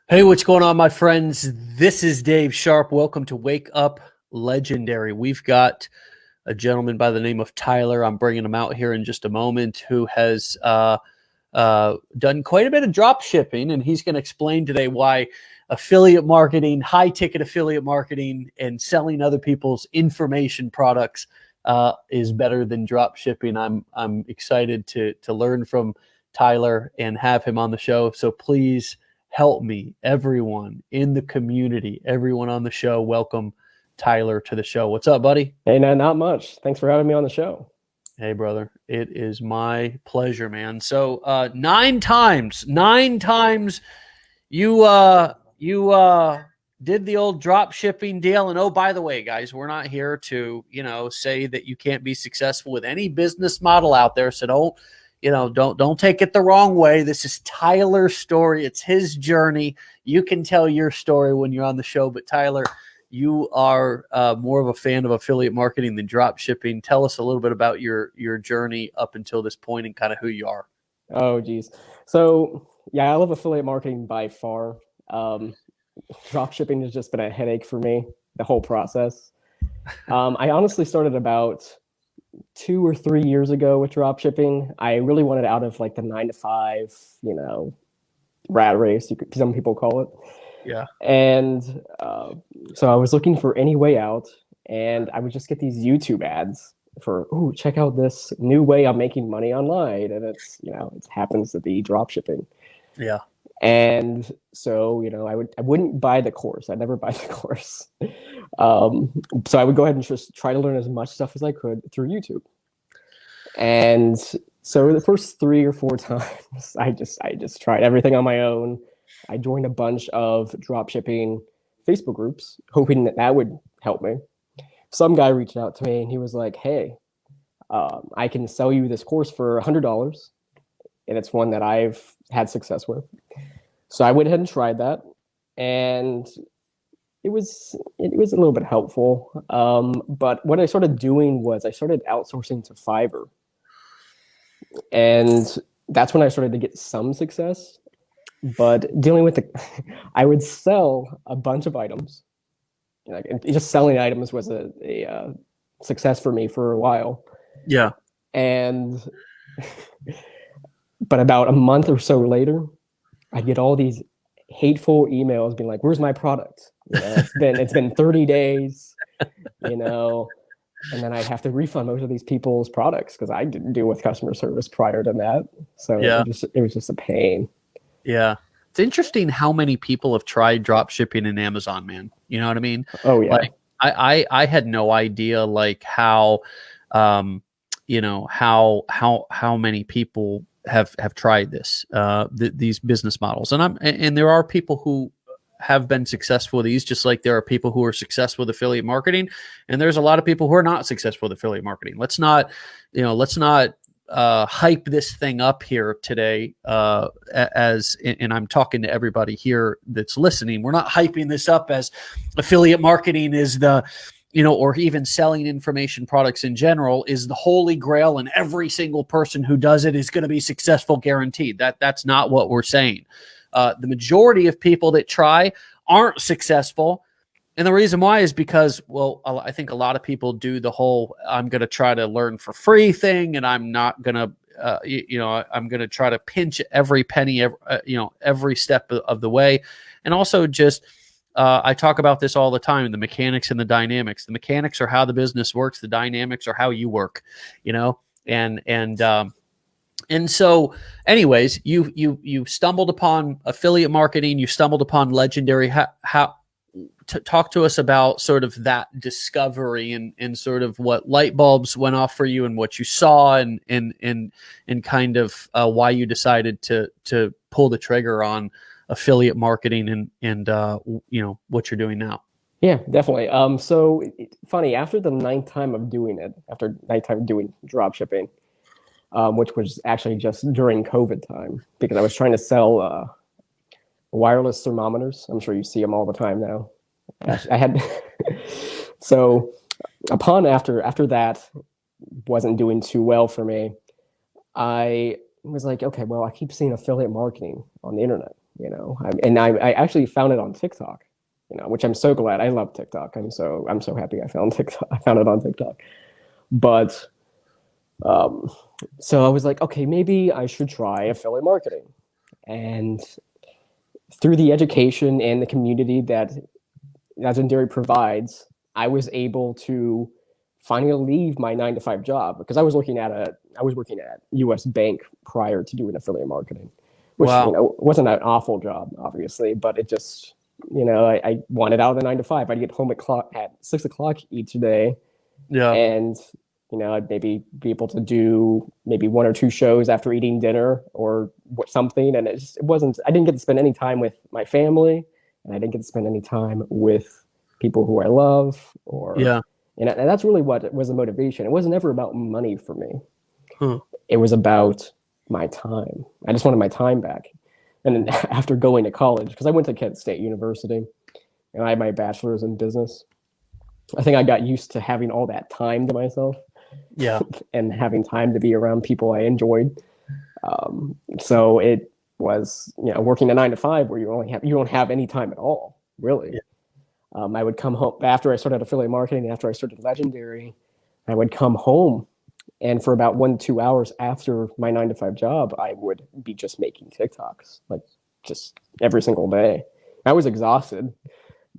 Hey, what's going on, my friends? This is Dave Sharp. Welcome to Wake Up Legendary. We've got a gentleman by the name of Tyler. I'm bringing him out here in just a moment, who has done quite a bit of drop shipping, and he's going to explain today why affiliate marketing, high-ticket affiliate marketing, and selling other people's information products is better than drop shipping. I'm excited to learn from Tyler and have him on the show. So please help me, everyone in the community, everyone on the show. Welcome Tyler to the show. What's up, buddy? Hey, not much. Thanks for having me on the show. Hey, brother. It is my pleasure, man. So nine times you did the old drop shipping deal. And oh, by the way, guys, we're not here to, say that you can't be successful with any business model out there. So don't take it the wrong way. This is Tyler's story. It's his journey. You can tell your story when you're on the show, but Tyler, you are more of a fan of affiliate marketing than drop shipping. Tell us a little bit about your journey up until this point and kind of who you are. Oh, geez. So, yeah, I love affiliate marketing by far. Drop shipping has just been a headache for me, the whole process. I honestly started about 2 or 3 years ago with drop shipping. I really wanted out of like the 9 to 5, rat race, some people call it. Yeah. And so I was looking for any way out, and I would just get these YouTube ads for, oh, check out this new way I'm making money online. And it happens to be drop shipping. Yeah. And so, I wouldn't buy the course. I'd never buy the course. So I would go ahead and just try to learn as much stuff as I could through YouTube. And so the first 3 or 4 times, I just tried everything on my own. I joined a bunch of dropshipping Facebook groups, hoping that would help me. Some guy reached out to me and he was like, hey, I can sell you this course for $100. And it's one that I've had success with. So I went ahead and tried that. And it was a little bit helpful. But what I started doing was I started outsourcing to Fiverr. And that's when I started to get some success. But dealing with I would sell a bunch of items. Just selling items was a success for me for a while. Yeah. And but about a month or so later, I get all these hateful emails being like, "Where's my product? It's been 30 days, and then I'd have to refund most of these people's products because I didn't deal with customer service prior to that. So Yeah. it was just a pain." Yeah. It's interesting how many people have tried drop shipping in Amazon, man. You know what I mean? Oh yeah. Like I had no idea like how how many people have tried this these business models. And there are people who have been successful with these, just like there are people who are successful with affiliate marketing, and there's a lot of people who are not successful with affiliate marketing. Let's not hype this thing up here today and I'm talking to everybody here that's listening. We're not hyping this up as affiliate marketing is the or even selling information products in general is the holy grail and every single person who does it is going to be successful, guaranteed. That's not what we're saying. The majority of people that try aren't successful. And the reason why is because, well, I think a lot of people do the whole, I'm going to try to learn for free thing. And I'm not going to, I'm going to try to pinch every penny, every step of the way. And also just, I talk about this all the time, the mechanics and the dynamics. The mechanics are how the business works. The dynamics are how you work, and so anyways, you stumbled upon affiliate marketing. You stumbled upon Legendary. How talk to us about sort of that discovery and sort of what light bulbs went off for you and what you saw and kind of why you decided to pull the trigger on affiliate marketing and what you're doing now. Yeah, definitely. So funny, after the ninth time of doing it, after ninth time doing drop shipping, which was actually just during COVID time, because I was trying to sell wireless thermometers. I'm sure you see them all the time now. I had so after that wasn't doing too well for me, I was like, okay, well, I keep seeing affiliate marketing on the internet. I actually found it on TikTok, which I'm so glad. I love TikTok. I'm so happy I found TikTok. I found it on TikTok. But so I was like, okay, maybe I should try affiliate marketing. And through the education and the community that Legendary provides, I was able to finally leave my 9-to-5 job, because I was working at US Bank prior to doing affiliate marketing, which Wow. wasn't an awful job, obviously, but it just I wanted out of the 9-to-5. I'd get home at 6 o'clock each day, Yeah. and I'd maybe be able to do maybe 1 or 2 shows after eating dinner or something, and it wasn't. I didn't get to spend any time with my family, and I didn't get to spend any time with people who I love, Yeah. and that's really what was the motivation. It wasn't ever about money for me. Huh. It was about my time. I just wanted my time back. And then after going to college, because I went to Kent State University, and I had my bachelor's in business, I think I got used to having all that time to myself. Yeah. And having time to be around people I enjoyed. So it was, working a 9-to-5 where you don't have any time at all, really. Yeah. I would come home after I started affiliate marketing, after I started Legendary. I would come home, and for about 1 to 2 hours after my 9-to-5 job, I would be just making TikToks, like just every single day. I was exhausted,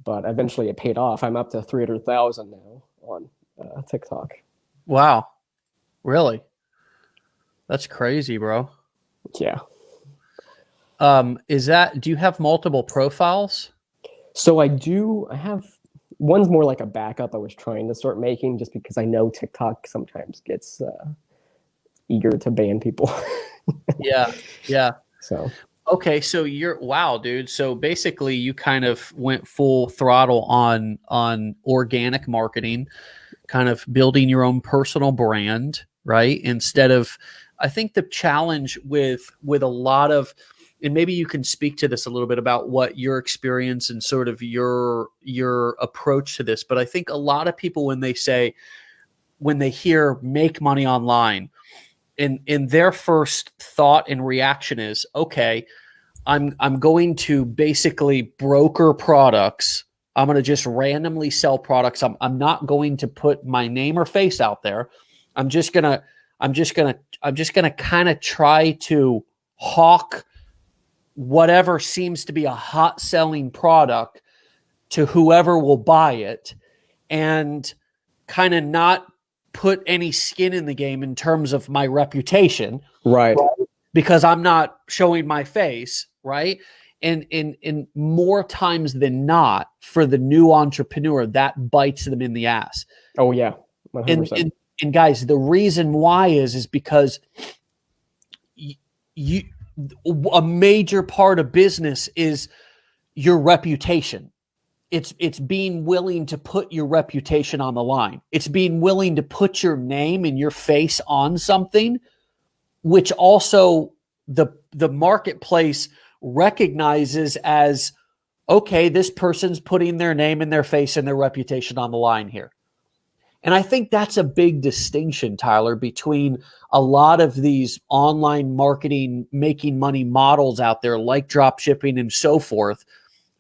but eventually it paid off. I'm up to 300,000 now on TikTok. Wow. Really? That's crazy, bro. Yeah. Do you have multiple profiles? So I do. I have one's more like a backup. I was trying to start making, just because I know TikTok sometimes gets eager to ban people. Yeah. Yeah. So Okay, so wow, dude. So basically you kind of went full throttle on organic marketing, kind of building your own personal brand, right? Instead of, I think the challenge with a lot of, and maybe you can speak to this a little bit about what your experience and sort of your approach to this, but I think a lot of people, when they hear make money online, in their first thought and reaction is, okay, I'm going to basically broker products. I'm going to just randomly sell products. I'm not going to put my name or face out there. I'm just gonna kind of try to hawk whatever seems to be a hot selling product to whoever will buy it, and kind of not put any skin in the game in terms of my reputation. right. Because I'm not showing my face, right? And in more times than not, for the new entrepreneur, that bites them in the ass. Oh yeah, 100%. And guys, the reason why is because you a major part of business is your reputation. It's being willing to put your reputation on the line. It's being willing to put your name and your face on something, which also the marketplace recognizes as, okay, this person's putting their name and their face and their reputation on the line here. And I think that's a big distinction, Tyler, between a lot of these online marketing, making money models out there like dropshipping and so forth,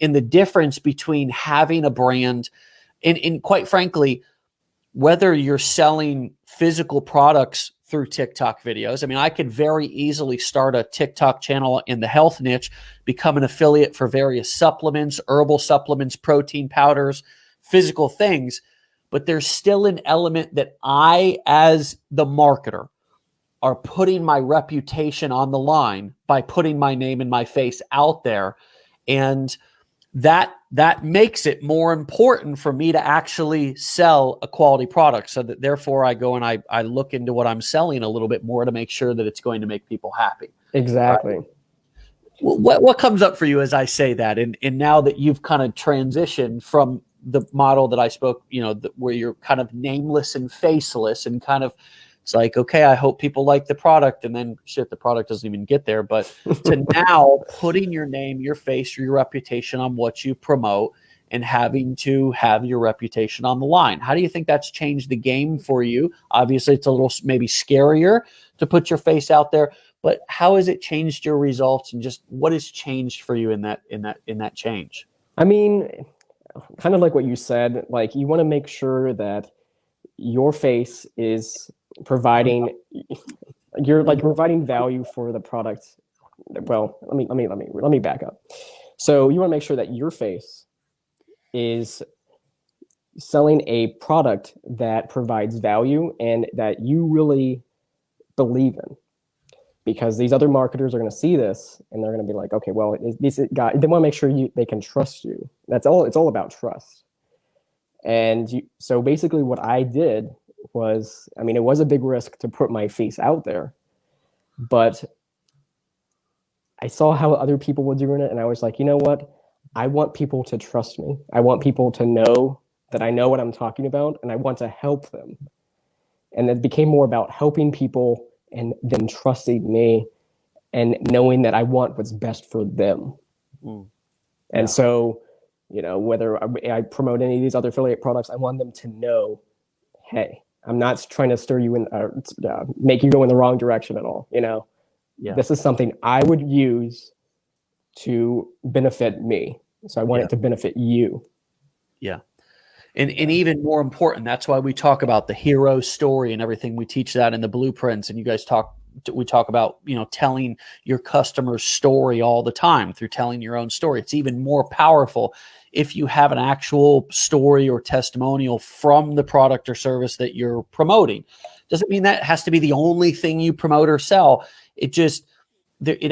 and the difference between having a brand and quite frankly, whether you're selling physical products through TikTok videos. I mean, I could very easily start a TikTok channel in the health niche, become an affiliate for various supplements, herbal supplements, protein powders, physical things. But there's still an element that I, as the marketer, are putting my reputation on the line by putting my name and my face out there. And that makes it more important for me to actually sell a quality product, so that therefore I go and I look into what I'm selling a little bit more to make sure that it's going to make people happy. Exactly. Right? What comes up for you as I say that, and now that you've kind of transitioned from the model that I spoke, where you're kind of nameless and faceless, and kind of, it's like, okay, I hope people like the product, and then shit, the product doesn't even get there. But to now putting your name, your face, or your reputation on what you promote, and having to have your reputation on the line. How do you think that's changed the game for you? Obviously, it's a little maybe scarier to put your face out there, but how has it changed your results, and just what has changed for you in that change? I mean, kind of like what you said, like you want to make sure that your face is providing, you're like providing value for the product. Well, let me back up. So you want to make sure that your face is selling a product that provides value and that you really believe in, because these other marketers are going to see this and they're going to be like, okay, well, this guy, they want to make sure they can trust you. That's all. It's all about trust. And so basically what I did was, I mean, it was a big risk to put my face out there, but I saw how other people were doing it. And I was like, you know what? I want people to trust me. I want people to know that I know what I'm talking about, and I want to help them. And it became more about helping people and them trusting me and knowing that I want what's best for them. Mm. And so, you know, whether I promote any of these other affiliate products, I want them to know, hey, I'm not trying to stir you in, make you go in the wrong direction at all. You know, this is something I would use to benefit me. So I want it to benefit you. Yeah. And even more important, that's why we talk about the hero story and everything. We teach that in the blueprints, and you guys we talk about, you know, telling your customer's story all the time through telling your own story. It's even more powerful if you have an actual story or testimonial from the product or service that you're promoting. Doesn't mean that has to be the only thing you promote or sell. It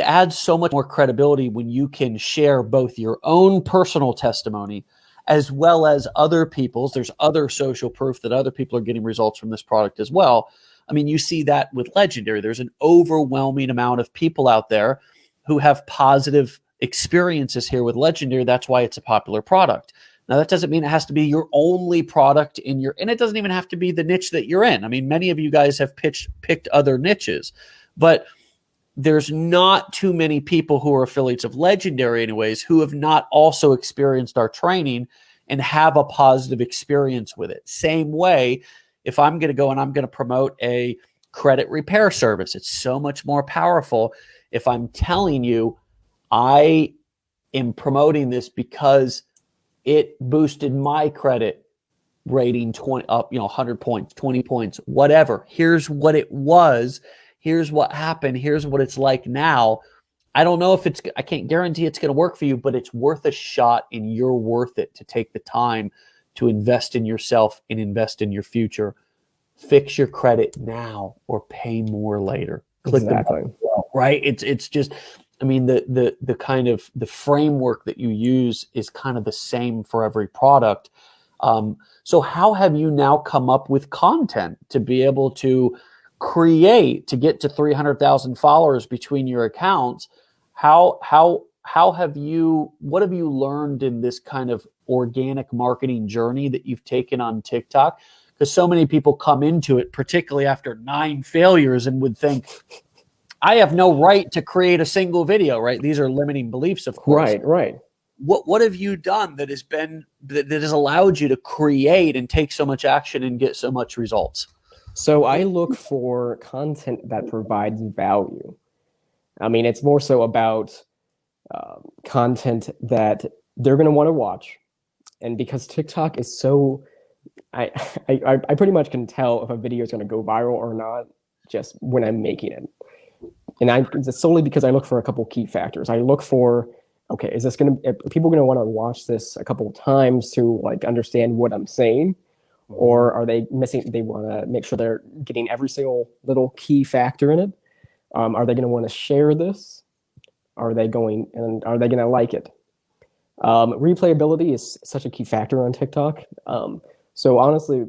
adds so much more credibility when you can share both your own personal testimony as well as other people's. There's other social proof that other people are getting results from this product as well. I mean, you see that with Legendary. There's an overwhelming amount of people out there who have positive experiences here with Legendary. That's why it's a popular product. Now, that doesn't mean it has to be your only product and it doesn't even have to be the niche that you're in. I mean, many of you guys have picked other niches, but there's not too many people who are affiliates of Legendary anyways who have not also experienced our training and have a positive experience with it. Same way, if I'm going to go and I'm going to promote a credit repair service, it's so much more powerful if I'm telling you I am promoting this because it boosted my credit rating 20 up, 100 points, 20 points, whatever. Here's what it was. Here's what happened. Here's what it's like now. I don't know if I can't guarantee it's going to work for you, but it's worth a shot, and you're worth it to take the time to invest in yourself and invest in your future. Fix your credit now or pay more later. Exactly. Right. It's just, I mean, the kind of the framework that you use is kind of the same for every product. So how have you now come up with content to be able to create, to get to 300,000 followers between your accounts? What have you learned in this kind of organic marketing journey that you've taken on TikTok? Because so many people come into it, particularly after 9 failures, and would think, I have no right to create a single video, right? These are limiting beliefs, of course. Right. What have you done that has allowed you to create and take so much action and get so much results? So I look for content that provides value. I mean, it's more so about content that they're going to want to watch. And because TikTok is so, I pretty much can tell if a video is going to go viral or not just when I'm making it. And it's solely because I look for a couple key factors. I look for, okay, are people going to want to watch this a couple of times to like understand what I'm saying? Or are they missing? They want to make sure they're getting every single little key factor in it. Are they going to want to share this? Are they going to like it? Replayability is such a key factor on TikTok. So honestly,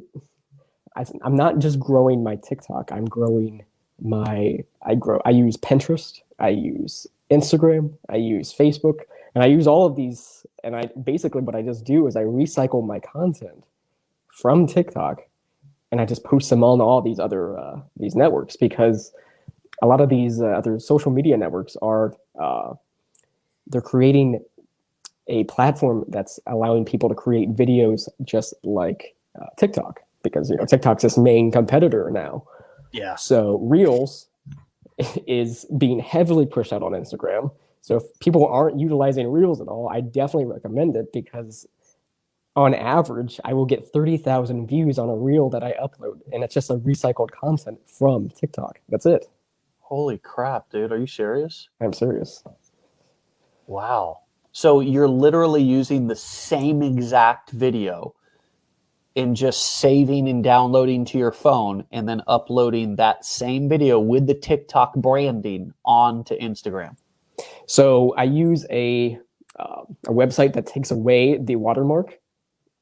I'm not just growing my TikTok. I'm growing I use Pinterest. I use Instagram. I use Facebook, and I use all of these. And basically what I just do is I recycle my content from TikTok, and I just post them on all these other these networks, because a lot of these other social media networks are they're creating a platform that's allowing people to create videos just like TikTok, because TikTok's this main competitor now. Yeah. So Reels is being heavily pushed out on Instagram. So if people aren't utilizing Reels at all, I definitely recommend it, because on average, I will get 30,000 views on a reel that I upload, and it's just a recycled content from TikTok. That's it. Holy crap, dude. Are you serious? I'm serious. Wow. So you're literally using the same exact video and just saving and downloading to your phone and then uploading that same video with the TikTok branding onto Instagram. So I use a website that takes away the watermark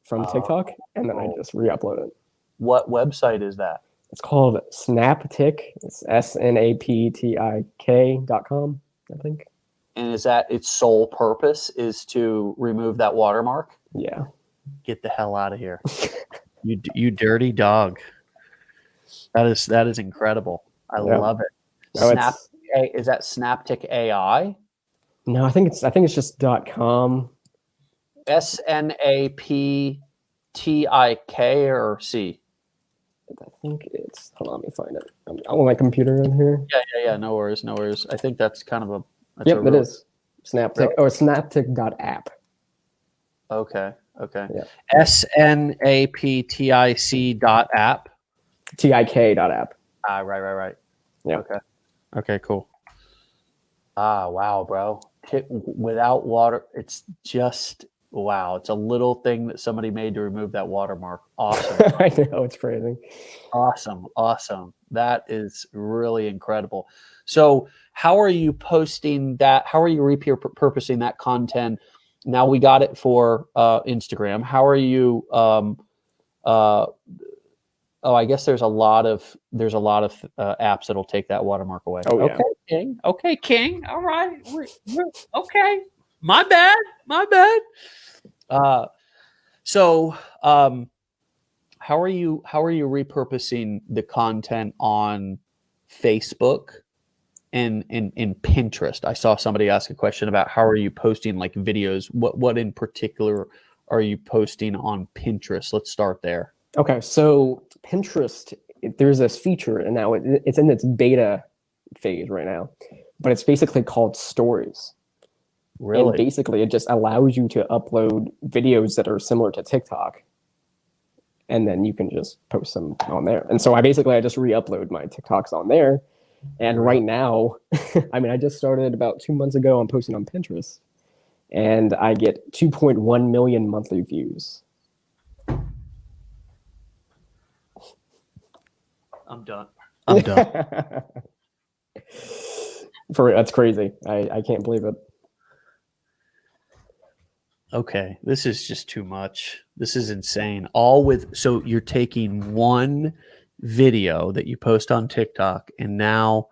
from TikTok, and then I just re-upload it. What website is that? It's called Snaptik. It's snaptik.com, I think. And is that its sole purpose is to remove that watermark? Yeah. Get the hell out of here. You dirty dog. That is incredible. I love it. No, is that Snaptik AI? No, I think it's just .com. SNAPTIK or C? I think it's, hold on, let me find it. I'm on my computer in here. Yeah. No worries. I think that's kind of a. Yep, it is. Snaptik. Oh, it's snaptik.app. Okay. Yeah. SNAPTIC.app. TIK.app. Right. Yeah. Okay, cool. Wow, bro. Without water, it's just wow. It's a little thing that somebody made to remove that watermark. Awesome. I know, it's crazy. Awesome. That is really incredible. So how are you posting that? How are you repurposing that content? Now we got it for Instagram. How are you? I guess there's a lot of apps that'll take that watermark away. Oh, yeah. Okay, King. Okay, King. All right. Okay. My bad. So how are you repurposing the content on Facebook and Pinterest? I saw somebody ask a question about how are you posting like videos. What in particular are you posting on Pinterest? Let's start there. Okay, so Pinterest, there's this feature, and now it's in its beta phase right now, but it's basically called Stories. Really? And basically, it just allows you to upload videos that are similar to TikTok, and then you can just post them on there. And so I just re-upload my TikToks on there. And right now, I mean, I just started about 2 months ago on posting on Pinterest, and I get 2.1 million monthly views. I'm done. That's crazy. I can't believe it. Okay, this is just too much. This is insane. So you're taking one video that you post on TikTok and now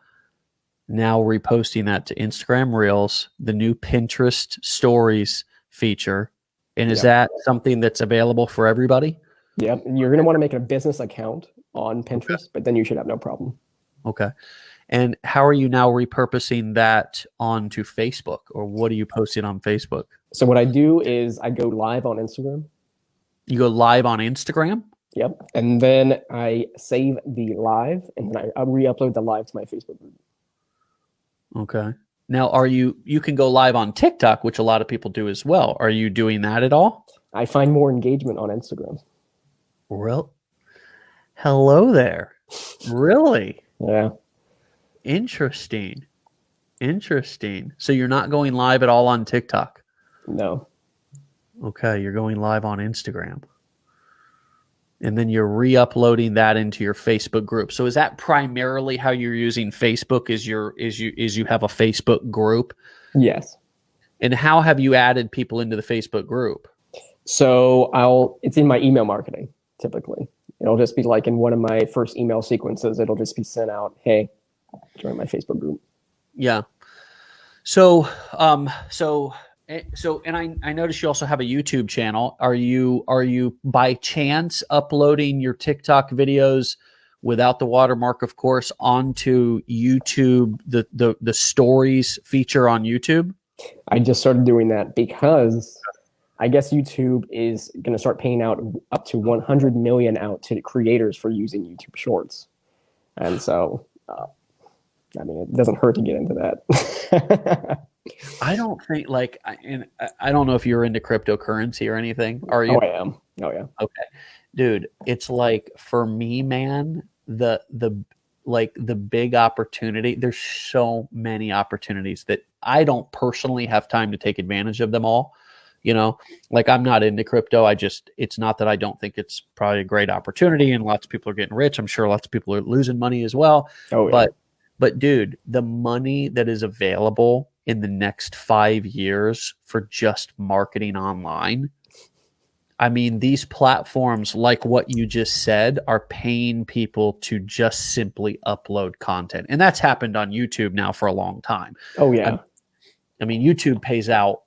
reposting that to Instagram Reels, the new Pinterest Stories feature. And is that something that's available for everybody? Yeah, you're going to want to make a business account on Pinterest, but then you should have no problem. Okay. And how are you now repurposing that onto Facebook, or what are you posting on Facebook? So what I do is I go live on Instagram. You go live on Instagram? Yep. And then I save the live, and then I re-upload the live to my Facebook group. Okay. Now, you can go live on TikTok, which a lot of people do as well. Are you doing that at all? I find more engagement on Instagram. Real? Hello there. Really? Yeah. Interesting. So you're not going live at all on TikTok? No. Okay, you're going live on Instagram. And then you're re-uploading that into your Facebook group. So is that primarily how you're using Facebook? Is you have a Facebook group? Yes. And how have you added people into the Facebook group? So it's in my email marketing, typically. It'll just be like in one of my first email sequences, it'll just be sent out, hey, join my Facebook group. Yeah. So and I noticed you also have a YouTube channel. Are you by chance uploading your TikTok videos without the watermark, of course, onto YouTube, the stories feature on YouTube? I just started doing that because I guess YouTube is going to start paying out up to 100 million out to creators for using YouTube Shorts. And so I mean, it doesn't hurt to get into that. I don't think and I don't know if you're into cryptocurrency or anything. Are you? Oh, I am. Oh, yeah. Okay, dude. It's like for me, man, the big opportunity. There's so many opportunities that I don't personally have time to take advantage of them all. Like I'm not into crypto. It's not that I don't think it's probably a great opportunity and lots of people are getting rich. I'm sure lots of people are losing money as well. Oh, yeah. But dude, the money that is available in the next 5 years for just marketing online. I mean, these platforms, like what you just said, are paying people to just simply upload content. And that's happened on YouTube now for a long time. Oh, yeah. I mean, YouTube pays out,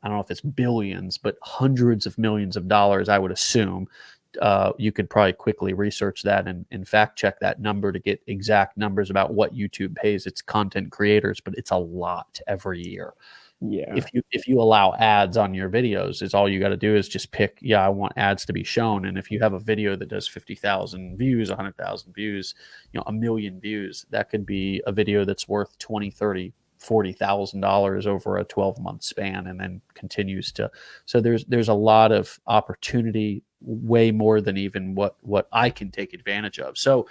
I don't know if it's billions, but hundreds of millions of dollars, I would assume. You could probably quickly research that and fact check that number to get exact numbers about what YouTube pays its content creators, but it's a lot every year. Yeah. If you allow ads on your videos, it's all you got to do is just pick, I want ads to be shown. And if you have a video that does 50,000 views, 100,000 views, 1 million views, that could be a video that's worth 20, 30, $40,000 over a 12-month span, and then continues to. So there's a lot of opportunity, way more than even what I can take advantage of. So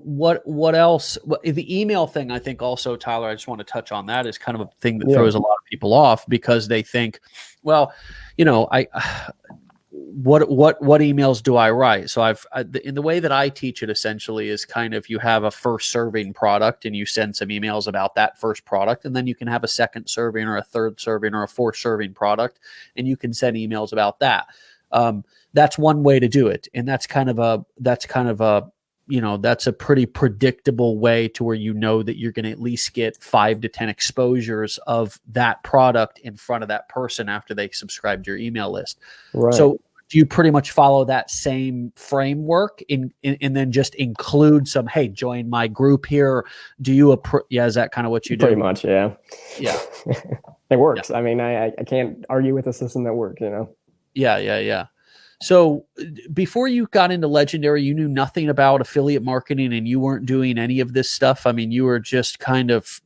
what else? The email thing, I think also, Tyler, I just want to touch on that, is kind of a thing that throws a lot of people off, because they think, well, what emails do I write? So in the way that I teach it, essentially is kind of, you have a first serving product and you send some emails about that first product, and then you can have a second serving or a third serving or a fourth serving product, and you can send emails about that. That's one way to do it, and that's a pretty predictable way to where that you're going to at least get 5 to 10 exposures of that product in front of that person after they subscribe to your email list. Right. So do you pretty much follow that same framework and then just include some, hey, join my group here? Do you, is that kind of what you do? Pretty much, yeah. Yeah. It works. Yeah. I mean, I can't argue with a system that works, Yeah. So before you got into Legendary, you knew nothing about affiliate marketing and you weren't doing any of this stuff. I mean, you were just kind of,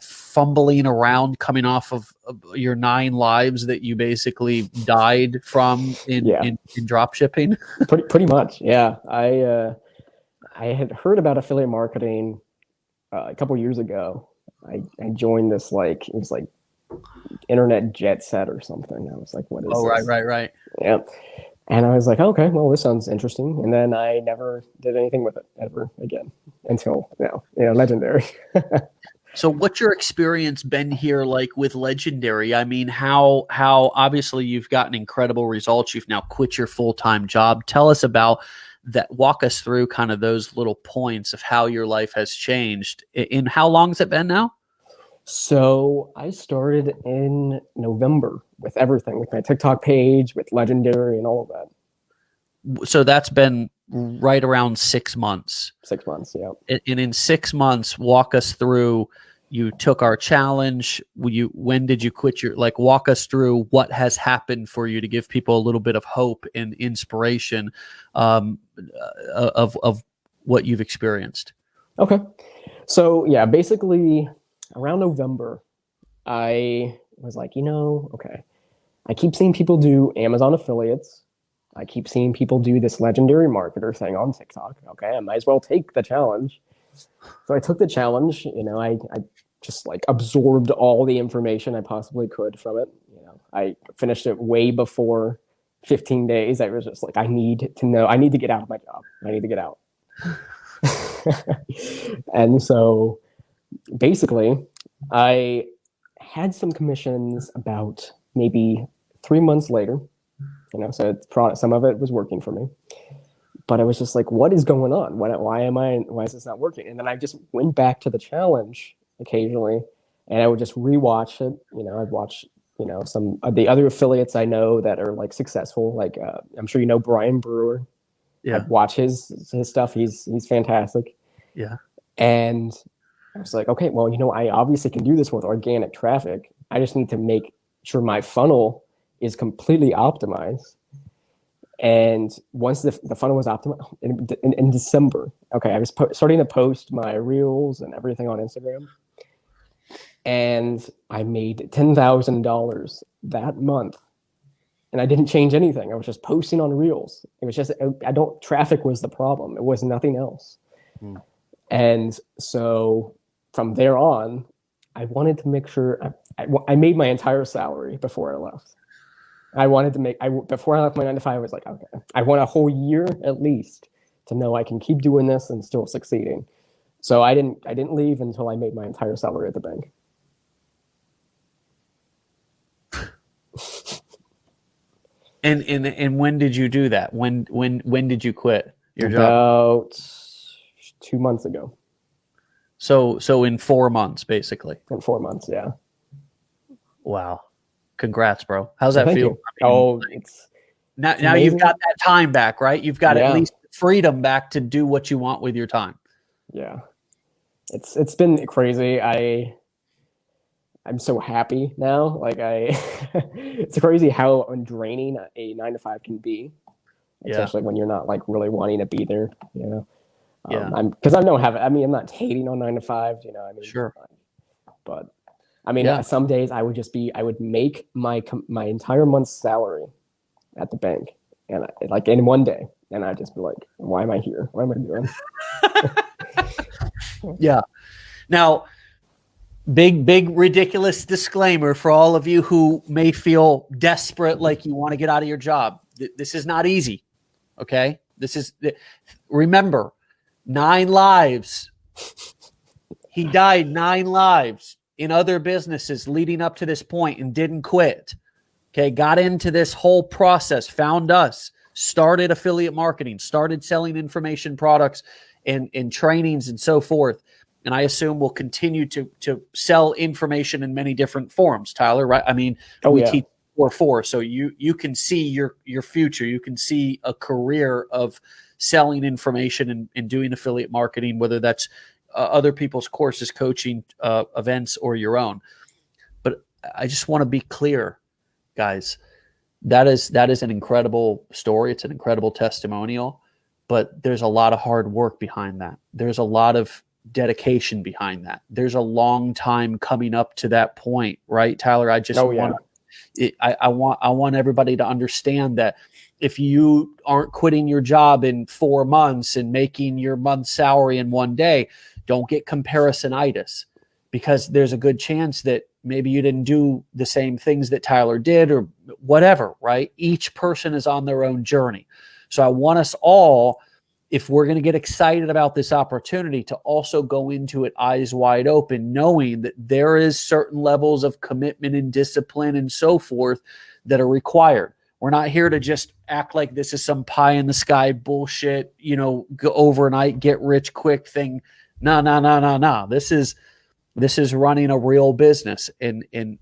fumbling around, coming off of your 9 lives that you basically died from in dropshipping. Pretty much. Yeah. I had heard about affiliate marketing a couple years ago. I joined this, it was like internet jet set or something. I was like, what is this? Right. Yeah. And I was like, okay, well, this sounds interesting. And then I never did anything with it ever again until now, Legendary. So what's your experience been here like with Legendary? I mean, how obviously you've gotten incredible results. You've now quit your full-time job. Tell us about that. Walk us through kind of those little points of how your life has changed. In how long has it been now? So I started in November with everything, with my TikTok page, with Legendary and all of that. So that's been right around 6 months. 6 months, yeah. And in 6 months, walk us through, you took our challenge. When did you quit walk us through what has happened for you to give people a little bit of hope and inspiration of what you've experienced. Okay. So yeah, basically around November, I was like, okay, I keep seeing people do Amazon affiliates. I keep seeing people do this Legendary marketer thing on TikTok. Okay, I might as well take the challenge. So I took the challenge. I just absorbed all the information I possibly could from it. I finished it way before 15 days. I was just like, I need to know. I need to get out of my job. I need to get out. And so basically, I had some commissions about maybe 3 months later. So some of it was working for me, but I was just like, what is going on? Why is this not working? And then I just went back to the challenge occasionally, and I would just rewatch it. I'd watch, some of the other affiliates I know that are successful. I'm sure Brian Brewer. Yeah. I'd watch his stuff. He's fantastic. Yeah. And I was like, okay, well, I obviously can do this with organic traffic. I just need to make sure my funnel is completely optimized. And once the funnel was optimized in December, okay, I was starting to post my reels and everything on Instagram. And I made $10,000 that month. And I didn't change anything. I was just posting on reels. It was just, traffic was the problem. It was nothing else. And so from there on, I wanted to make sure I made my entire salary before I left. Before I left my 9 to 5, I was like, okay, I want a whole year at least to know I can keep doing this and still succeeding. So I didn't leave until I made my entire salary at the bank. And when did you do that? When did you quit your job? About 2 months ago. So in 4 months, basically. In 4 months, yeah. Wow. Congrats, bro. How's that feel? I mean, it's now you've got that time back, right? You've got at least freedom back to do what you want with your time. Yeah. It's been crazy. I'm so happy now. Like it's crazy how draining a 9 to 5 can be, especially when you're not like really wanting to be there, you know? I'm not hating on 9 to 5, you know, I mean, sure. But I mean, some days I would make my entire month's salary at the bank, and like in one day, and I'd just be like, why am I here? What am I doing? Yeah. Now, big ridiculous disclaimer for all of you who may feel desperate, like you want to get out of your job. This is not easy. Okay. Remember, 9 lives. He died 9 lives in other businesses leading up to this point and didn't quit. Okay. Got into this whole process, found us, started affiliate marketing, started selling information products and trainings and so forth. And I assume we'll continue to sell information in many different forms, Tyler, right? I mean, we teach 4-4, so you can see your future. You can see a career of selling information and doing affiliate marketing, whether that's other people's courses, coaching, events, or your own. But I just want to be clear, guys, that is an incredible story. It's an incredible testimonial, but there's a lot of hard work behind that. There's a lot of dedication behind that. There's a long time coming up to that point, right, Tyler? I just I want everybody to understand that if you aren't quitting your job in 4 months and making your month's salary in one day, don't get comparisonitis, because there's a good chance that maybe you didn't do the same things that Tyler did or whatever, right? Each person is on their own journey. So I want us all, if we're going to get excited about this opportunity, to also go into it eyes wide open, knowing that there is certain levels of commitment and discipline and so forth that are required. We're not here to just act like this is some pie in the sky bullshit, you know, go overnight, get rich quick thing. No. This is running a real business. And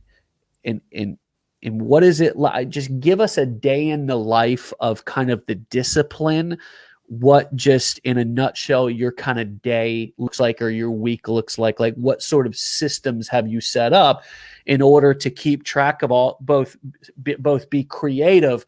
what is it like? Just give us a day in the life of kind of the discipline. What just in a nutshell your kind of day looks like, or your week looks like what sort of systems have you set up in order to keep track of both be creative,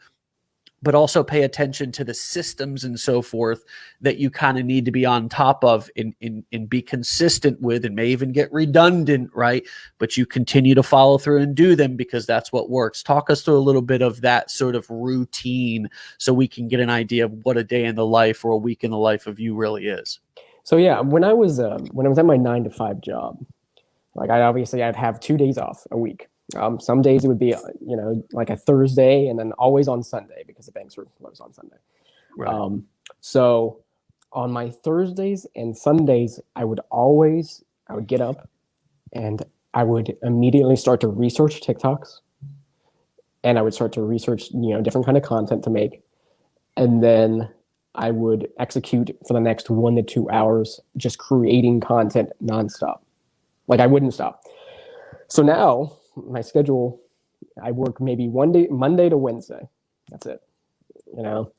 but also pay attention to the systems and so forth that you kind of need to be on top of and be consistent with, and may even get redundant, right? But you continue to follow through and do them because that's what works. Talk us through a little bit of that sort of routine so we can get an idea of what a day in the life or a week in the life of you really is. So yeah, when I was at my 9 to 5 job, like I'd have 2 days off a week. Some days it would be, you know, like a Thursday, and then always on Sunday because the banks were closed on Sunday. Right. So on my Thursdays and Sundays, I would get up and I would immediately start to research TikToks, and I would start to research, you know, different kind of content to make. And then I would execute for the next 1 to 2 hours, just creating content nonstop. Like I wouldn't stop. So now my schedule, I work maybe one day, Monday to Wednesday. That's it, you know,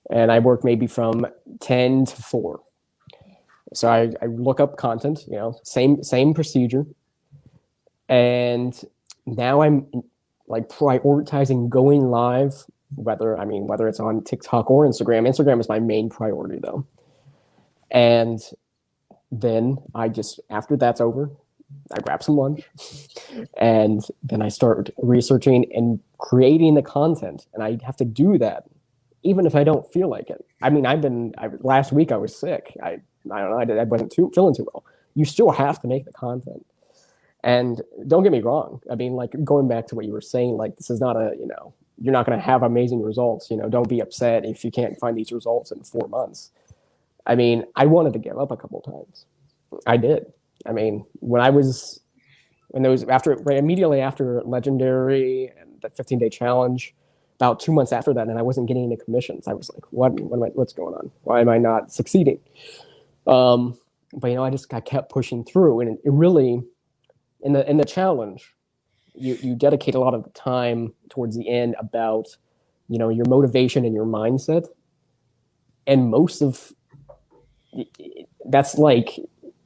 and I work maybe from 10 to 4. So I look up content, you know, same procedure. And now I'm like prioritizing going live whether it's on TikTok or Instagram. Instagram is my main priority though. And then after that's over, I grab some lunch and then I start researching and creating the content. And I have to do that even if I don't feel like it. I mean, last week I was sick. I don't know, I wasn't feeling too well. You still have to make the content. And don't get me wrong. I mean, like, going back to what you were saying, like, this is not you're not going to have amazing results. Don't be upset if you can't find these results in 4 months. I mean, I wanted to give up a couple of times. I did. I mean, immediately after Legendary and the 15-day challenge, about 2 months after that, and I wasn't getting any commissions. I was like, what's going on? Why am I not succeeding? But I kept pushing through, and it really, in the challenge, you dedicate a lot of the time towards the end about, your motivation and your mindset, and most of that's like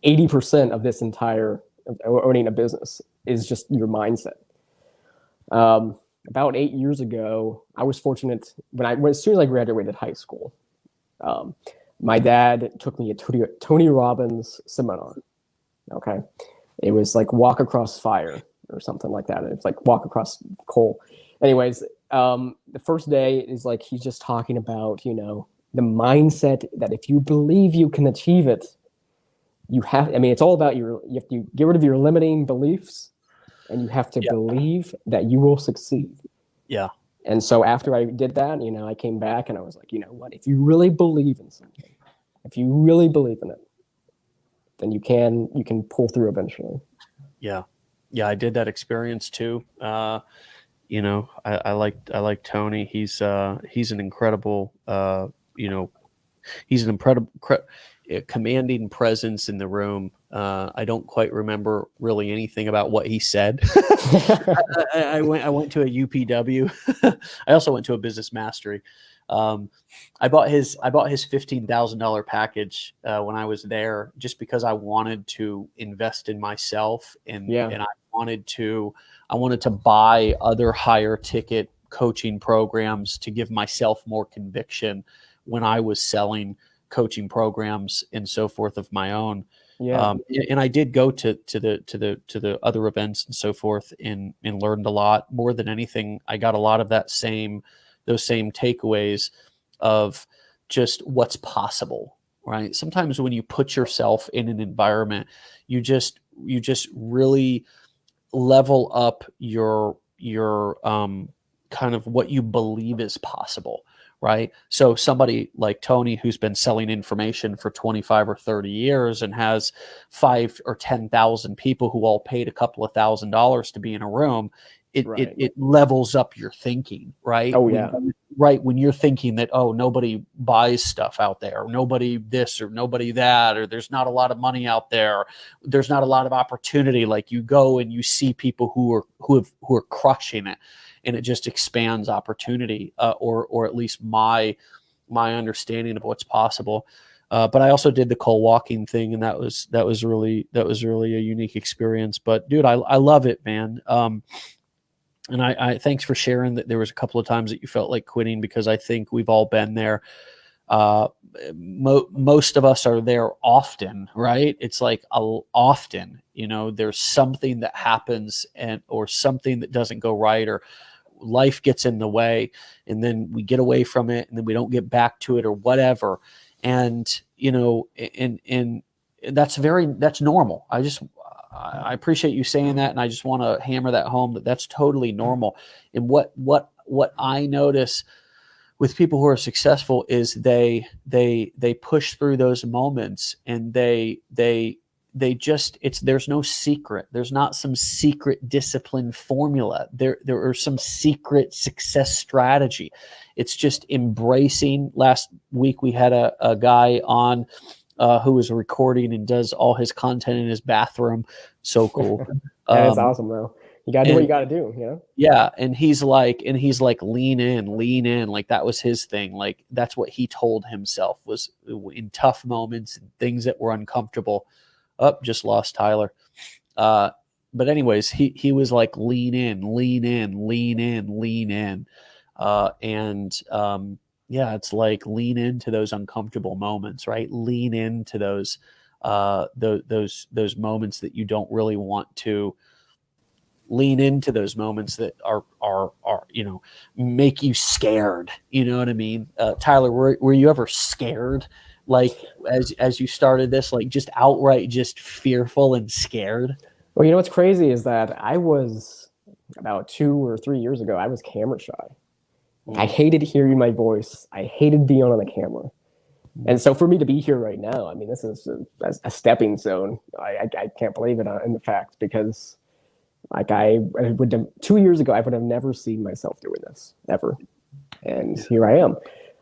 80% of this entire owning a business is just your mindset. About 8 years ago, I was fortunate as soon as I graduated high school, my dad took me to Tony Robbins seminar. Okay. It was like walk across fire or something like that. It's like walk across coal. Anyways, the first day is like, he's just talking about, the mindset that if you believe you can achieve it, it's all about you have to get rid of your limiting beliefs, and you have to believe that you will succeed. Yeah. And so after I did that, I came back and I was like, you know what, if you really believe in something, if you really believe in it, then you can pull through eventually. Yeah. Yeah. I did that experience too. I like Tony. He's an incredible, he's an incredible, commanding presence in the room. I don't quite remember really anything about what he said. I went to a UPW. I also went to a business mastery. I bought his $15,000 package when I was there, just because I wanted to invest in myself, and I wanted to buy other higher ticket coaching programs to give myself more conviction when I was selling coaching programs and so forth of my own. Yeah. And I did go to the other events and so forth, and learned a lot. More than anything, I got a lot of those same takeaways of just what's possible, right? Sometimes when you put yourself in an environment, you just really level up your kind of what you believe is possible. Right. So somebody like Tony, who's been selling information for 25 or 30 years and has 5 or 10,000 people who all paid a couple of $1,000s to be in a room, it levels up your thinking. Right. Oh, yeah. When you're thinking that, oh, nobody buys stuff out there, nobody this or nobody that, or there's not a lot of money out there, there's not a lot of opportunity. Like, you go and you see people who are crushing it. And it just expands opportunity, or at least my understanding of what's possible. But I also did the coal walking thing, and that was really a unique experience. But dude, I love it, man. And I thanks for sharing that. There was a couple of times that you felt like quitting, because I think we've all been there. Most of us are there often, right? It's like often, there's something that happens or something that doesn't go right, or life gets in the way, and then we get away from it, and then we don't get back to it, or whatever. And, and that's normal. I appreciate you saying that. And I just want to hammer that home, that that's totally normal. And what I notice with people who are successful is they push through those moments, and there's no secret. There's not some secret discipline formula. There are some secret success strategy. It's just embracing. Last week we had a guy on who was recording and does all his content in his bathroom. So cool. That's awesome, though. You gotta do what you gotta do, Yeah. And he's like, lean in. Like, that was his thing. Like, that's what he told himself, was in tough moments and things that were uncomfortable. Just lost Tyler. But anyways, he was like, lean in. Yeah, it's like lean into those uncomfortable moments, right? Lean into those moments that you don't really want to lean into, those moments that are make you scared. You know what I mean? Tyler, were you ever scared, like as you started this, like just outright just fearful and scared? Well, you know what's crazy is that I was about 2 or 3 years ago, I was camera shy. I hated hearing my voice. I hated being on the camera. And so for me to be here right now, I mean, this is a stepping stone. I can't believe it in the fact, because like I would have, 2 years ago, I would have never seen myself doing this ever. And here I am.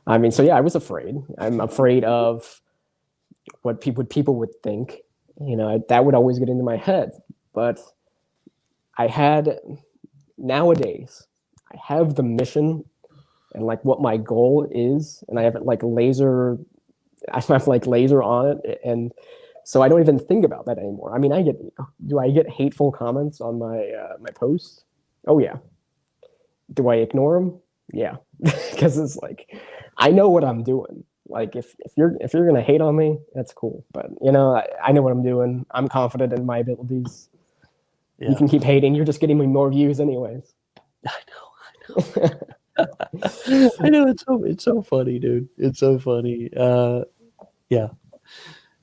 I mean, so yeah, I was afraid. I'm afraid of what people would think. That would always get into my head. But nowadays, I have the mission and like what my goal is, and I have it like laser on it, and so I don't even think about that anymore. I mean, do I get hateful comments on my my posts? Oh yeah. Do I ignore them? Yeah, because it's like I know what I'm doing. Like if you're gonna hate on me, that's cool. But I know what I'm doing. I'm confident in my abilities. Yeah. You can keep hating. You're just getting me more views, anyways. I know. I know, it's so funny, dude. It's so funny. Yeah.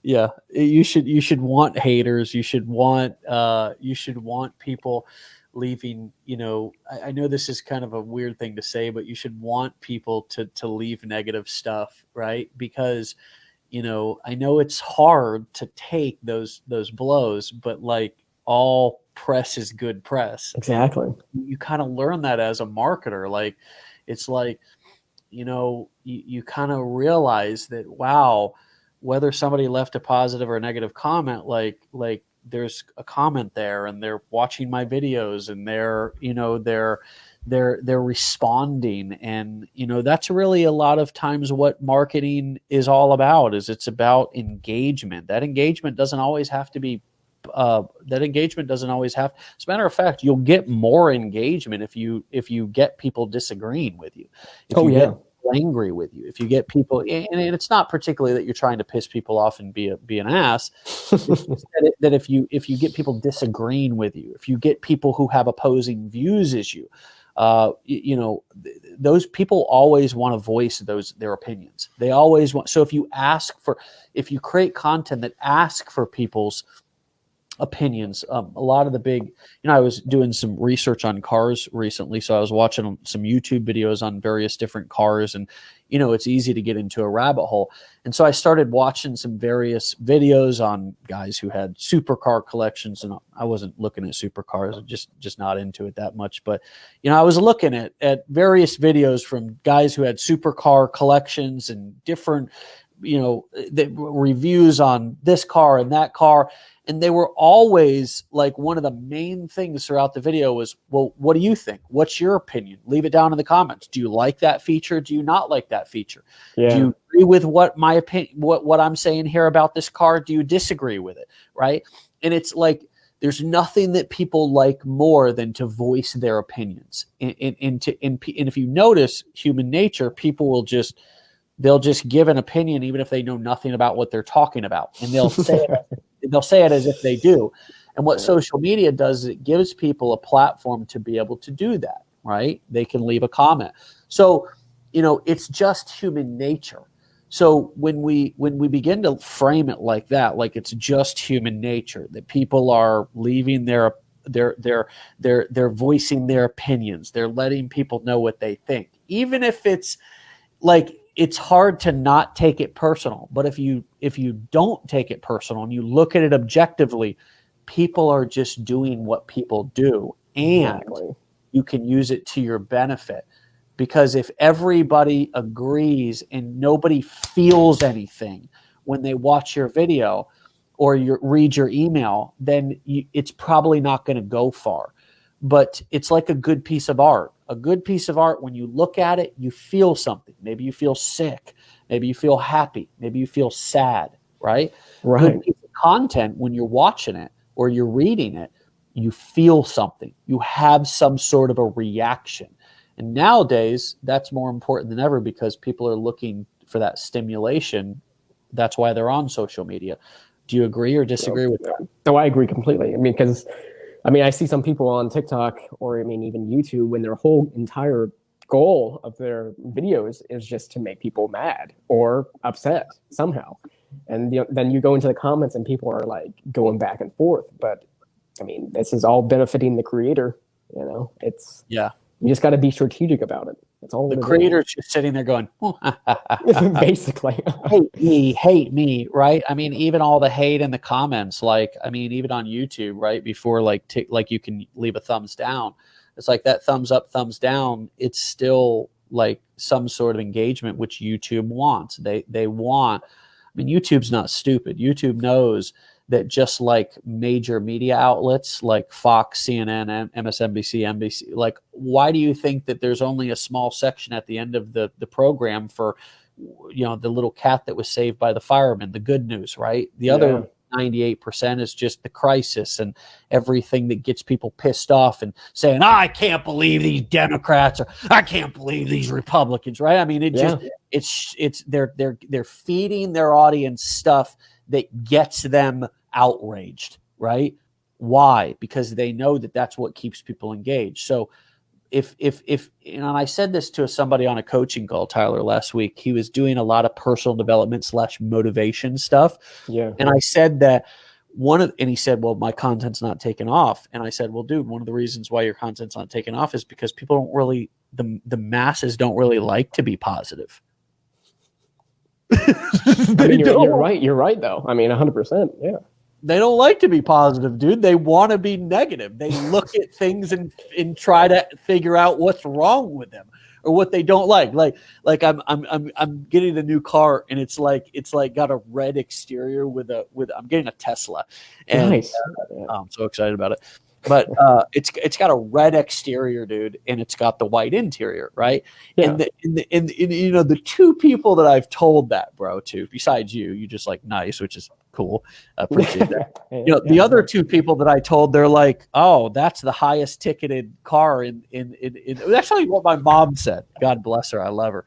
You should want haters. You should want people leaving. I know this is kind of a weird thing to say, but you should want people to leave negative stuff, right? Because I know it's hard to take those blows, but like all press is good press. Exactly. And you kind of learn that as a marketer. Like, it's like, you kind of realize that, wow, whether somebody left a positive or a negative comment, like there's a comment there, and they're watching my videos, and they're responding. And that's really a lot of times what marketing is all about. It's about engagement. That engagement doesn't always have to be as a matter of fact, you'll get more engagement if you get people disagreeing with you, if you get angry with you, if you get people, and it's not particularly that you're trying to piss people off and be an ass. that if you get people disagreeing with you, if you get people who have opposing views as you, those people always want to voice their opinions. They always want. So if you create content that asks for people's opinions, a lot of the big, I was doing some research on cars recently, so I was watching some YouTube videos on various different cars, and it's easy to get into a rabbit hole. And so I started watching some various videos on guys who had supercar collections, and I wasn't looking at supercars, I'm just not into it that much. But I was looking at various videos from guys who had supercar collections and different reviews on this car and that car. And they were always like, one of the main things throughout the video was, well, what do you think? What's your opinion? Leave it down in the comments. Do you like that feature? Do you not like that feature? Yeah. Do you agree with what my opinion, what I'm saying here about this car? Do you disagree with it? Right. And it's like, there's nothing that people like more than to voice their opinions. And if you notice human nature, people they'll just give an opinion, even if they know nothing about what they're talking about. And they'll say it as if they do. And what social media does is it gives people a platform to be able to do that, right? They can leave a comment. So, it's just human nature. So when we begin to frame it like that, like it's just human nature, that people are leaving they're voicing their opinions, they're letting people know what they think, even if it's like, it's hard to not take it personal. But if you don't take it personal and you look at it objectively, people are just doing what people do, and you can use it to your benefit. Because if everybody agrees and nobody feels anything when they watch your video or read your email, then it's probably not going to go far. But it's like a good piece of art. A good piece of art, when you look at it, you feel something. Maybe you feel sick. Maybe you feel happy. Maybe you feel sad, right? Right. Good piece of content, when you're watching it or you're reading it, you feel something. You have some sort of a reaction. And nowadays, that's more important than ever because people are looking for that stimulation. That's why they're on social media. Do you agree or disagree with that? No, I agree completely. I mean, because I see some people on TikTok or even YouTube when their whole entire goal of their videos is just to make people mad or upset somehow. And then you go into the comments and people are like going back and forth. But I mean, this is all benefiting the creator. It's Yeah. you just got to be strategic about it. That's all. The creator's just sitting there going, basically, hate me, right? I mean, even all the hate in the comments, like, I mean, even on YouTube, right? Before like you can leave a thumbs down. It's like that thumbs up, thumbs down. It's still like some sort of engagement, which YouTube wants. They want. I mean, YouTube's not stupid. YouTube knows that just like major media outlets like Fox, CNN, MSNBC, NBC, like, why do you think that there's only a small section at the end of the program for, the little cat that was saved by the fireman, the good news, right? The other 98% is just the crisis and everything that gets people pissed off and saying, I can't believe these Democrats, or I can't believe these Republicans, right? I mean, they're feeding their audience stuff that gets them outraged, right? Why? Because they know that that's what keeps people engaged. So if and I said this to somebody on a coaching call, Tyler, last week, he was doing a lot of personal development / motivation stuff. Yeah. And I said that and he said, well, my content's not taking off. And I said, well, dude, one of the reasons why your content's not taking off is because people don't really, the masses don't really like to be positive. I mean, you're right. You're right, though. I mean, 100%. Yeah. They don't like to be positive, dude. They want to be negative. They look at things and try to figure out what's wrong with them or what they don't like. Like I'm getting a new car and it's like got a red exterior with I'm getting a Tesla. And nice. I'm so excited about it. But it's got a red exterior, dude, and it's got the white interior, right? Yeah. And the two people that I've told that, bro, to, besides you just like nice, which is cool. I appreciate that. The other two people that I told, they're like, oh, that's the highest ticketed car in that's actually what my mom said. God bless her. I love her.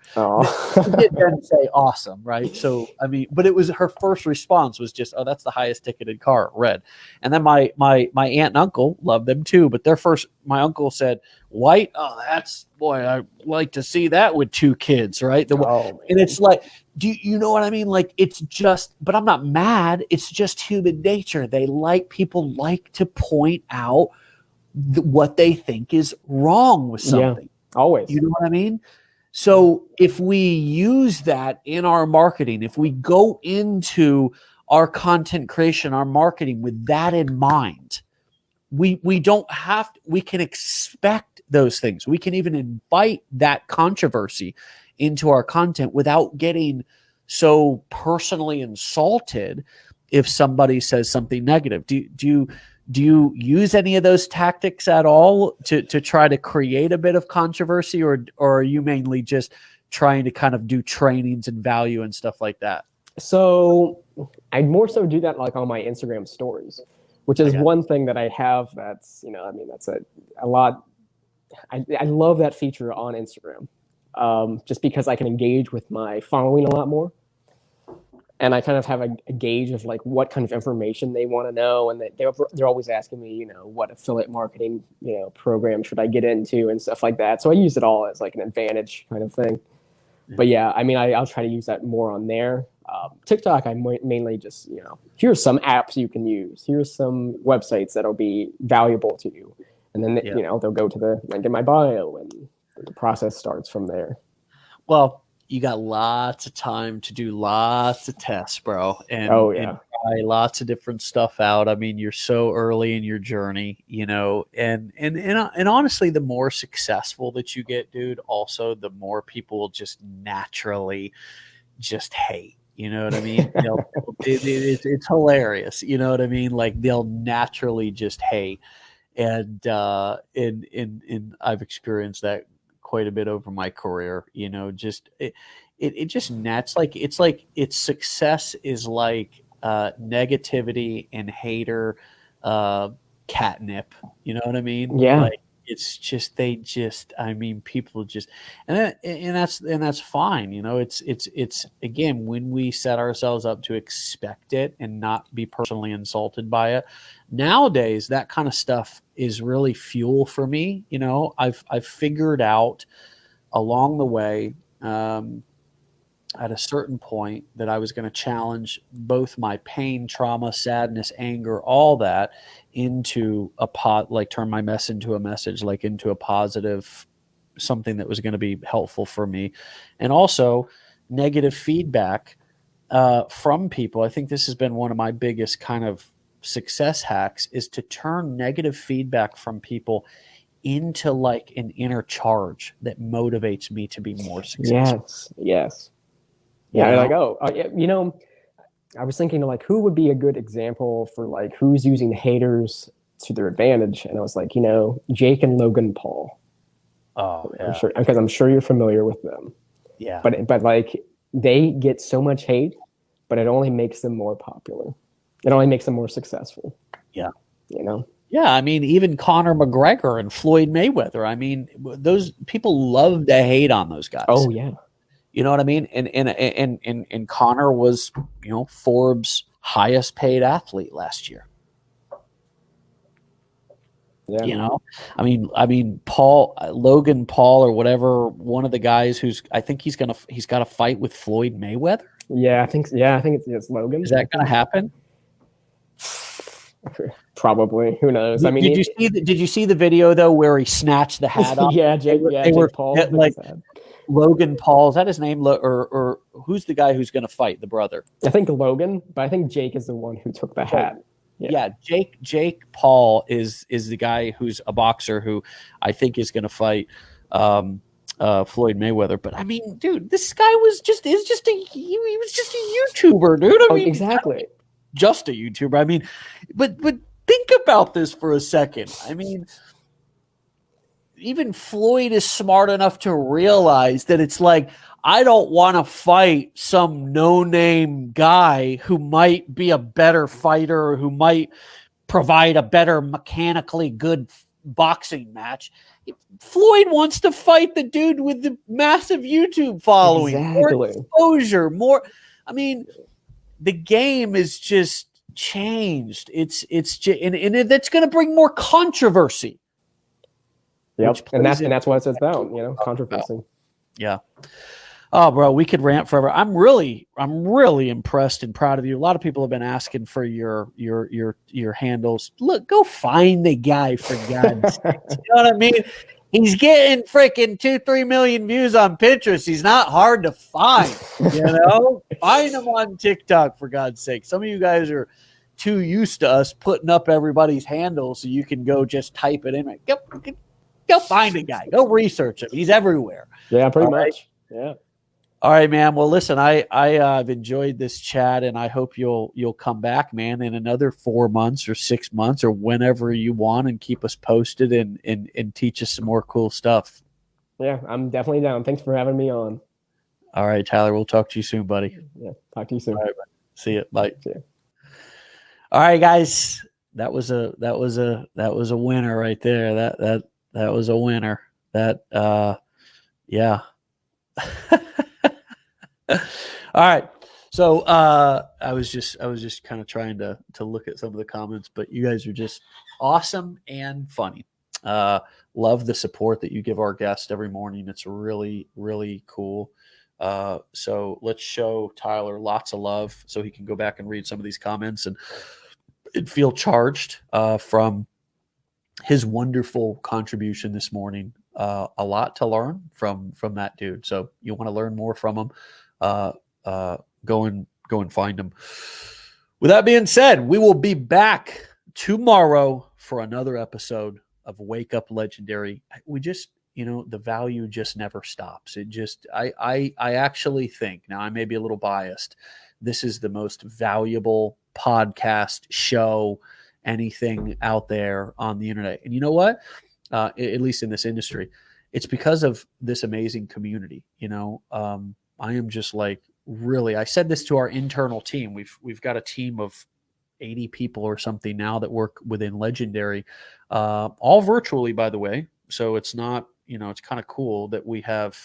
She did then say awesome, right? So I mean, but it was her first response was just, oh, that's the highest ticketed car, red. And then my aunt and uncle love them too, but my uncle said white. Oh, boy, I like to see that with two kids, right? And it's like, do you know what I mean? Like, it's just, but I'm not mad. It's just human nature. People like to point out what they think is wrong with something. Yeah, always. You know what I mean? So if we use that in our marketing, if we go into our content creation, our marketing with that in mind, we don't have to, we can expect those things. We can even invite that controversy into our content without getting so personally insulted if somebody says something negative. Do you use any of those tactics at all to try to create a bit of controversy, or are you mainly just trying to kind of do trainings and value and stuff like that? So I more so do that like on my Instagram stories, which is one thing that I have that's, that's a lot. I love that feature on Instagram, just because I can engage with my following a lot more. And I kind of have a gauge of like what kind of information they want to know. And they're always asking me, what affiliate marketing, program should I get into and stuff like that. So I use it all as like an advantage kind of thing. But yeah, I mean, I'll try to use that more on there. TikTok, I mainly just, here's some apps you can use. Here's some websites that'll be valuable to you. And then, they'll go to the link in my bio and the process starts from there. Well, you got lots of time to do lots of tests, bro. And, and try lots of different stuff out. I mean, you're so early in your journey, and honestly, the more successful that you get, dude, also the more people will just naturally just hate. You know what I mean? It's hilarious. You know what I mean? Like, they'll naturally just hate. And I've experienced that quite a bit over my career. Just it just nets like it's success is like negativity and hater catnip. You know what I mean? Yeah. Like, it's just I mean, people just and that's fine, you know. It's again, when we set ourselves up to expect it and not be personally insulted by it. Nowadays, that kind of stuff is really fuel for me. You know, I've figured out along the way, at a certain point, that I was going to challenge both my pain, trauma, sadness, anger, all that into like turn my mess into a message, like into a positive, something that was going to be helpful for me. And also negative feedback from people. I think this has been one of my biggest kind of success hacks, is to turn negative feedback from people into like an inner charge that motivates me to be more successful. Yes. Yeah, like, you know, I was thinking like, who would be a good example for like who's using haters to their advantage? And I was like, you know, Jake and Logan Paul. Oh, yeah. I'm sure, because I'm sure you're familiar with them. Yeah. But like, they get so much hate, but it only makes them more popular. It only makes them more successful. Yeah. You know? Yeah, I mean, even Conor McGregor and Floyd Mayweather. I mean, those people love to hate on those guys. Oh yeah. You know what I mean? And Conor was, you know, Forbes' highest paid athlete last year. Yeah. You know, I mean, Logan Paul or whatever, one of the guys who's, I think he's got a fight with Floyd Mayweather. Yeah, I think it's Logan. Is that going to happen? Probably. Who knows? I mean, did you see the video though where he snatched the hat off? Yeah, Jake Paul. Like Logan Paul, is that his name? Or who's the guy who's going to fight the brother? I think Logan, but I think Jake is the one who took the hat. Yeah, Jake Paul is the guy who's a boxer who I think is going to fight Floyd Mayweather. But I mean, dude, this guy was just a YouTuber, dude. I mean, exactly. Just a YouTuber. I mean, but think about this for a second. I mean, even Floyd is smart enough to realize that it's like, I don't want to fight some no-name guy who might be a better fighter, who might provide a better mechanically good boxing match. Floyd wants to fight the dude with the massive YouTube following, more exposure, more. I mean, the game is just changed. It's just, and that's going to bring more controversy. Yep, and that's what it's about, you know, controversy. Yeah. Oh, bro, we could rant forever. I'm really impressed and proud of you. A lot of people have been asking for your handles. Look, go find the guy, for God's sake. You know what I mean? He's getting freaking 2-3 million views on Pinterest. He's not hard to find. You know, find him on TikTok, for God's sake. Some of you guys are too used to us putting up everybody's handles, so you can go just type it in. Go find a guy. Go research him. He's everywhere. Yeah, pretty much. Yeah. All right, man. Well, listen, I've enjoyed this chat, and I hope you'll come back, man, in another 4 months or 6 months or whenever you want, and keep us posted and teach us some more cool stuff. Yeah, I'm definitely down. Thanks for having me on. All right, Tyler. We'll talk to you soon, buddy. Yeah, talk to you soon. All right, man. See you. Bye. See you. All right, guys. That was a winner right there. That was a winner. Yeah. All right. So I was just kind of trying to look at some of the comments, but you guys are just awesome and funny. Love the support that you give our guests every morning. It's really, really cool. So let's show Tyler lots of love so he can go back and read some of these comments and feel charged from his wonderful contribution this morning. A lot to learn from that dude. So you want to learn more from him, go and find him. With that being said, we will be back tomorrow for another episode of Wake Up Legendary. We just, the value just never stops. It just, I actually think, now I may be a little biased, this is the most valuable podcast show, anything out there on the internet. And you know what? At least in this industry, it's because of this amazing community. I am just like, really, I said this to our internal team. We've got a team of 80 people or something now that work within Legendary, all virtually, by the way. So it's not, it's kind of cool that we have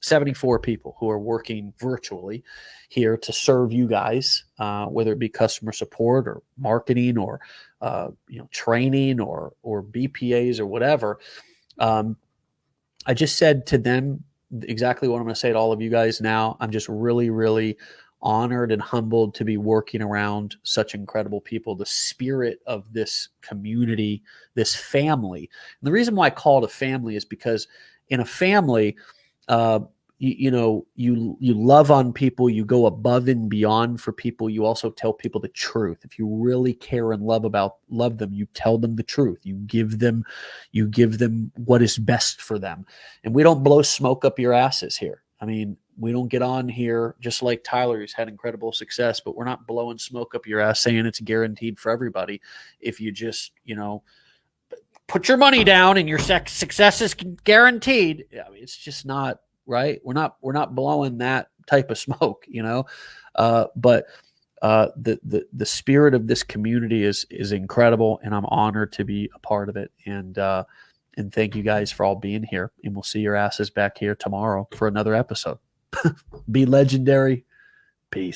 74 people who are working virtually here to serve you guys, whether it be customer support or marketing or training or BPAs or whatever. I just said to them exactly what I'm going to say to all of you guys now. I'm just really, really honored and humbled to be working around such incredible people, the spirit of this community, this family. And the reason why I call it a family is because in a family, you love on people, you go above and beyond for people. You also tell people the truth. If you really care and love them, you tell them the truth. You give them what is best for them. And we don't blow smoke up your asses here. I mean, we don't get on here just like Tyler, who's had incredible success, but we're not blowing smoke up your ass saying it's guaranteed for everybody. If you just, put your money down and your success is guaranteed. I mean, it's just not right. We're not blowing that type of smoke, but the spirit of this community is incredible, and I'm honored to be a part of it. And thank you guys for all being here, and we'll see your asses back here tomorrow for another episode. Be legendary. Peace.